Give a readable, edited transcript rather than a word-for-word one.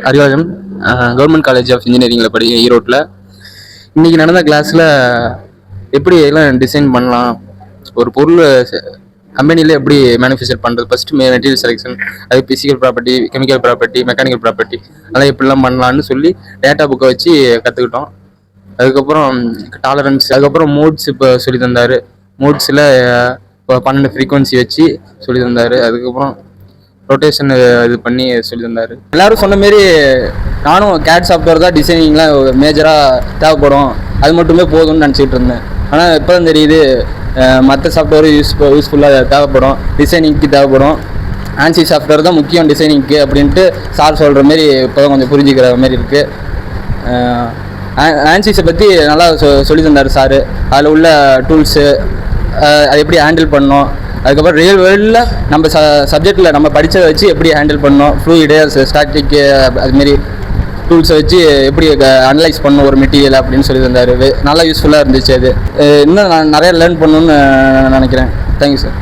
அறிவாளன் government college of இன்ஜினியரிங்கில் ஈரோட்டில் இன்றைக்கி நடந்த கிளாஸில் எப்படி எல்லாம் டிசைன் பண்ணலாம், ஒரு பொருள் கம்பெனியில் எப்படி மேனுஃபேக்சர் பண்ணுறது, ஃபஸ்ட்டு மெட்டீரியல் செலெக்ஷன், அது physical property, chemical property, mechanical property, அதெல்லாம் எப்படிலாம் பண்ணலான்னு சொல்லி டேட்டா புக்கை வச்சு கற்றுக்கிட்டோம். அதுக்கப்புறம் டாலரன்ஸ், அதுக்கப்புறம் மோட்ஸ் இப்போ சொல்லி தந்தார். மோட்ஸில் இப்போ 12 ஃப்ரீக்வன்சி வச்சு சொல்லி தந்தார். அதுக்கப்புறம் ரொட்டேஷன் இது பண்ணி சொல்லி தந்தார். எல்லோரும் சொன்ன மாரி நானும் கேட் சாஃப்ட்வேர் தான் டிசைனிங்லாம் மேஜராக தேவைப்படும், அது மட்டுமே போதும்னு நினச்சிக்கிட்டு இருந்தேன். ஆனால் இப்போ தான் தெரியுது மற்ற சாஃப்ட்வேர் யூஸ்ஃபுல்லாக தேவைப்படும், டிசைனிங்க்கு தேவைப்படும். ஆன்சி சாஃப்ட்வேர் தான் முக்கியம் டிசைனிங்க்கு அப்படின்ட்டு சார் சொல்கிற மாரி இப்போ தான் கொஞ்சம் புரிஞ்சுக்கிற மாரி இருக்குது. ஆன்சிஸை பற்றி நல்லா சொல்லி தந்தார் சார். அதில் உள்ள டூல்ஸு, அதை எப்படி ஹேண்டில் பண்ணோம், அதுக்கப்புறம் ரியல் வேர்ல்டில் நம்ம சப்ஜெக்டில் நம்ம படித்ததை வச்சு எப்படி ஹேண்டில் பண்ணோம், ஃப்ளூயிடு, ஸ்டாட்டிக்கு, அதுமாரி டூல்ஸை வச்சு எப்படி அனலைஸ் பண்ணணும் ஒரு மெட்டீரியல் அப்படின்னு சொல்லி தந்தார். நல்லா யூஸ்ஃபுல்லாக இருந்துச்சு. அது இன்னும் நான் நிறையா லேர்ன் பண்ணணுன்னு நினைக்கிறேன். Thank you sir.